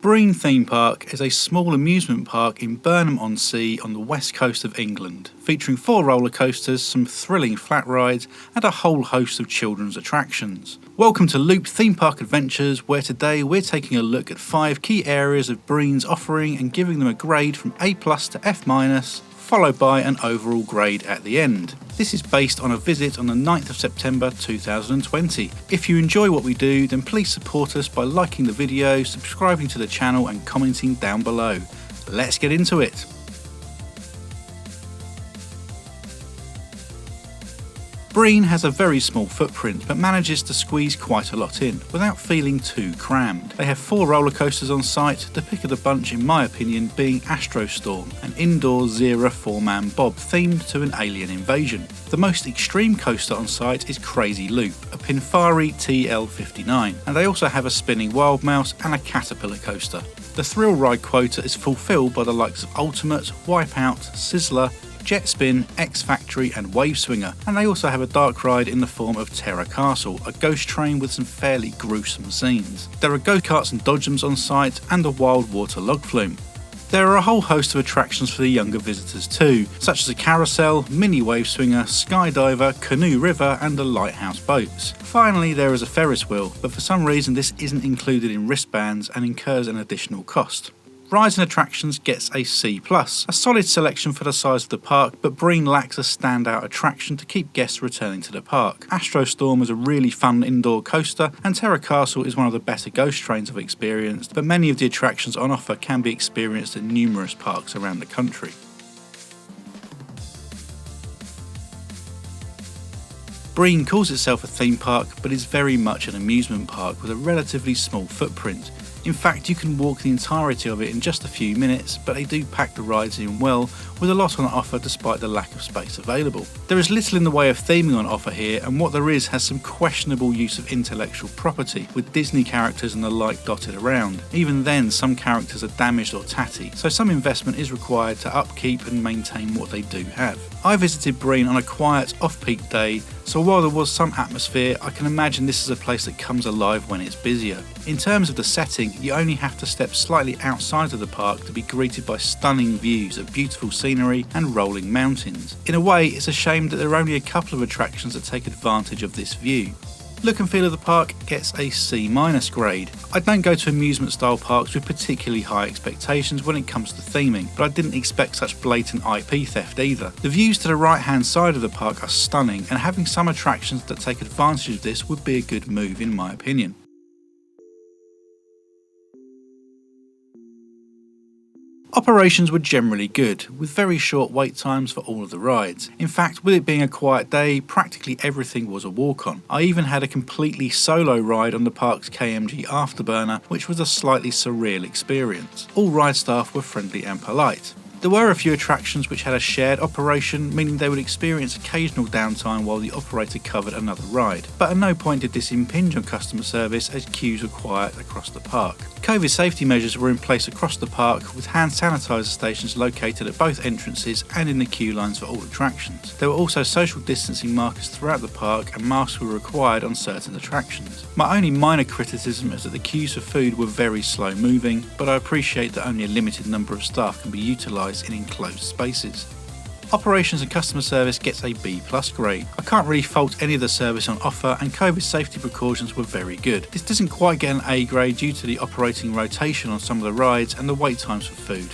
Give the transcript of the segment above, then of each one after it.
Brean Theme Park is a small amusement park in Burnham-On-Sea on the west coast of England, featuring 4 roller coasters, some thrilling flat rides, and a whole host of children's attractions. Welcome to Loop Theme Park Adventures, where today we're taking a look at 5 key areas of Brean's offering and giving them a grade from A+ to F-, followed by an overall grade at the end. This is based on a visit on the 9th of September 2020. If you enjoy what we do, then please support us by liking the video, subscribing to the channel and commenting down below. Let's get into it. Brean has a very small footprint but manages to squeeze quite a lot in without feeling too crammed. They have 4 roller coasters on site, the pick of the bunch in my opinion being Astrostorm, an indoor Zera 4-man bob themed to an alien invasion. The most extreme coaster on site is Crazy Loop, a Pinfari TL59, and they also have a spinning Wild Mouse and a Caterpillar coaster. The thrill ride quota is fulfilled by the likes of Ultimate, Wipeout, Sizzler, Jetspin, X Factory and Wave Swinger, and they also have a dark ride in the form of Terror Castle, a ghost train with some fairly gruesome scenes. There are go-karts and dodgems on site and a wild water log flume. There are a whole host of attractions for the younger visitors too, such as a carousel, mini wave swinger, skydiver, canoe river and the lighthouse boats. Finally, there is a Ferris wheel, but for some reason this isn't included in wristbands and incurs an additional cost. Rides and Attractions gets a C+, a solid selection for the size of the park, but Brean lacks a standout attraction to keep guests returning to the park. Astrostorm is a really fun indoor coaster, and Terror Castle is one of the better ghost trains I've experienced, but many of the attractions on offer can be experienced at numerous parks around the country. Brean calls itself a theme park, but is very much an amusement park with a relatively small footprint. In fact, you can walk the entirety of it in just a few minutes, but they do pack the rides in well, with a lot on offer despite the lack of space available. There is little in the way of theming on offer here, and what there is has some questionable use of intellectual property, with Disney characters and the like dotted around. Even then, some characters are damaged or tatty, so some investment is required to upkeep and maintain what they do have. I visited Brean on a quiet, off-peak day, so while there was some atmosphere, I can imagine this is a place that comes alive when it's busier. In terms of the setting, you only have to step slightly outside of the park to be greeted by stunning views of beautiful scenery and rolling mountains. In a way, it's a shame that there are only a couple of attractions that take advantage of this view. Look and feel of the park gets a C- grade. I don't go to amusement style parks with particularly high expectations when it comes to theming, but I didn't expect such blatant IP theft either. The views to the right hand side of the park are stunning, and having some attractions that take advantage of this would be a good move in my opinion. Operations were generally good, with very short wait times for all of the rides. In fact, with it being a quiet day, practically everything was a walk-on. I even had a completely solo ride on the park's KMG Afterburner, which was a slightly surreal experience. All ride staff were friendly and polite. There were a few attractions which had a shared operation, meaning they would experience occasional downtime while the operator covered another ride, but at no point did this impinge on customer service as queues were quiet across the park. COVID safety measures were in place across the park, with hand sanitizer stations located at both entrances and in the queue lines for all attractions. There were also social distancing markers throughout the park, and masks were required on certain attractions. My only minor criticism is that the queues for food were very slow moving, but I appreciate that only a limited number of staff can be utilised in enclosed spaces. Operations and customer service gets a B+ grade. I can't really fault any of the service on offer, and COVID safety precautions were very good. This doesn't quite get an A grade due to the operating rotation on some of the rides and the wait times for food.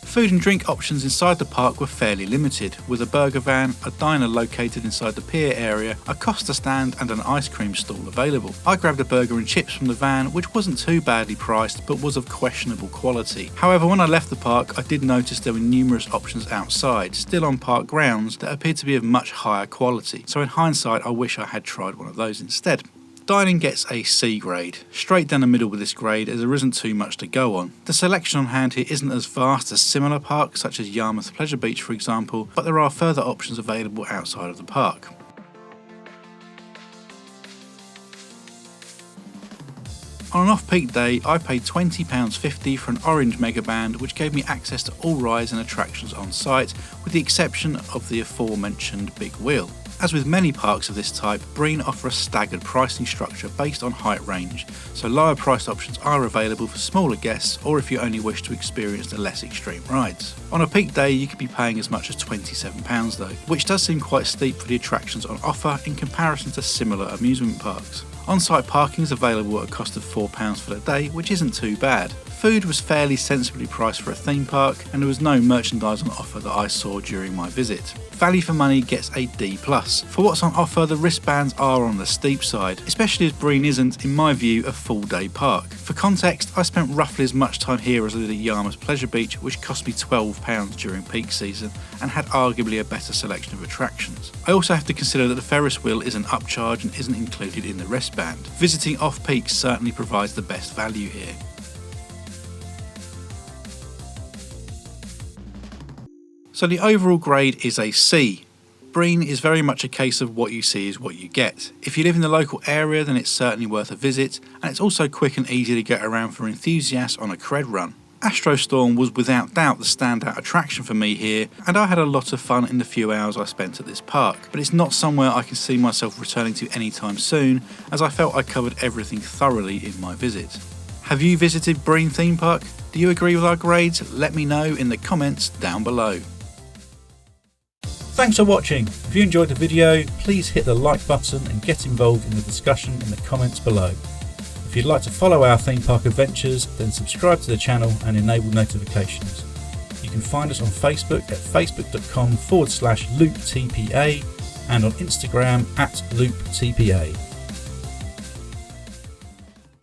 Food and drink options inside the park were fairly limited, with a burger van, a diner located inside the pier area, a Costa stand and an ice cream stall available. I grabbed a burger and chips from the van, which wasn't too badly priced but was of questionable quality. However, when I left the park, I did notice there were numerous options outside, still on park grounds, that appeared to be of much higher quality, so in hindsight I wish I had tried one of those instead. Dining gets a C grade, straight down the middle with this grade as there isn't too much to go on. The selection on hand here isn't as vast as similar parks such as Yarmouth Pleasure Beach for example, but there are further options available outside of the park. On an off-peak day, I paid £20.50 for an orange megaband, which gave me access to all rides and attractions on site, with the exception of the aforementioned big wheel. As with many parks of this type, Brean offer a staggered pricing structure based on height range, so lower priced options are available for smaller guests or if you only wish to experience the less extreme rides. On a peak day you could be paying as much as £27 though, which does seem quite steep for the attractions on offer in comparison to similar amusement parks. On-site parking is available at a cost of £4 for the day, which isn't too bad. Food was fairly sensibly priced for a theme park, and there was no merchandise on offer that I saw during my visit. Value for money gets a D+. For what's on offer, the wristbands are on the steep side, especially as Brean isn't, in my view, a full-day park. For context, I spent roughly as much time here as I did at Yarmouth Pleasure Beach, which cost me £12 during peak season, and had arguably a better selection of attractions. I also have to consider that the Ferris wheel is an upcharge and isn't included in the wristband. Visiting off-peak certainly provides the best value here. So the overall grade is a C. Brean is very much a case of what you see is what you get. If you live in the local area then it's certainly worth a visit, and it's also quick and easy to get around for enthusiasts on a cred run. Astrostorm was without doubt the standout attraction for me here, and I had a lot of fun in the few hours I spent at this park, but it's not somewhere I can see myself returning to anytime soon, as I felt I covered everything thoroughly in my visit. Have you visited Brean Theme Park? Do you agree with our grades? Let me know in the comments down below. Thanks for watching. If you enjoyed the video, please hit the like button and get involved in the discussion in the comments below. If you'd like to follow our theme park adventures, then subscribe to the channel and enable notifications. You can find us on Facebook at facebook.com/looptpa and on Instagram @looptpa.